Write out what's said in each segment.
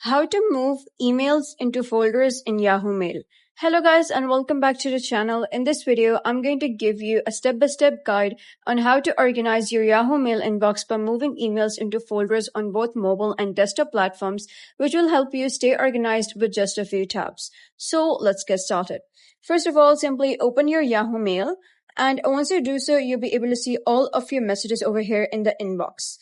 How to move emails into folders in Yahoo Mail. Hello guys and welcome back to the channel. In this video, I'm going to give you a step-by-step guide on how to organize your Yahoo Mail inbox by moving emails into folders on both mobile and desktop platforms, which will help you stay organized with just a few taps. So let's get started. First of all, simply open your Yahoo Mail, and once you do so, you'll be able to see all of your messages over here in the inbox.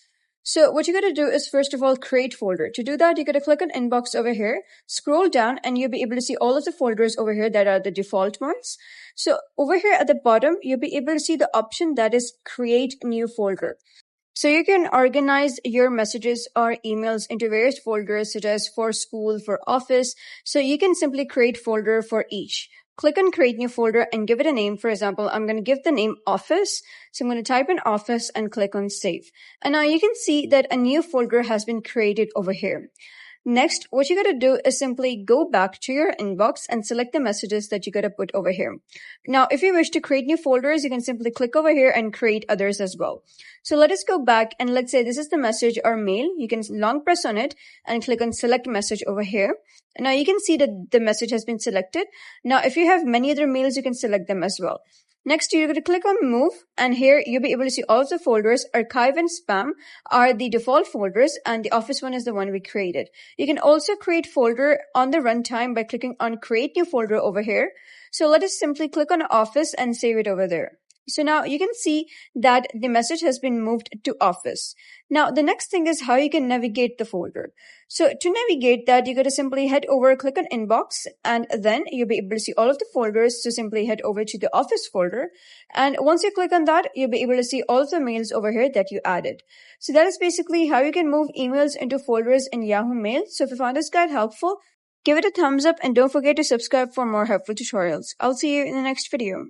So what you got to do is first of all create folder. To do that, you got to click on inbox over here, scroll down, and you'll be able to see all of the folders over here that are the default ones. So over here at the bottom, you'll be able to see the option that is create new folder. So you can organize your messages or emails into various folders such as for school, for office. So you can simply create folder for each. Click on create new folder and give it a name. For example, I'm going to give the name office. So I'm going to type in office and click on save. And now you can see that a new folder has been created over here. Next, what you got to do is simply go back to your inbox and select the messages that you got to put over here. Now, if you wish to create new folders, you can simply click over here and create others as well. So let us go back and let's say this is the message or mail. You can long press on it and click on select message over here. Now you can see that the message has been selected. Now, if you have many other mails, you can select them as well. Next, you're going to click on move, and here you'll be able to see all of the folders. Archive and spam are the default folders, and the office one is the one we created. You can also create folder on the runtime by clicking on create new folder over here. So let us simply click on office and save it over there. So now you can see that the message has been moved to office. Now the next thing is how you can navigate the folder. So to navigate that, you got to simply head over, click on inbox, and then you'll be able to see all of the folders. So simply head over to the office folder. And once you click on that, you'll be able to see all of the mails over here that you added. So that is basically how you can move emails into folders in Yahoo Mail. So if you found this guide helpful, give it a thumbs up and don't forget to subscribe for more helpful tutorials. I'll see you in the next video.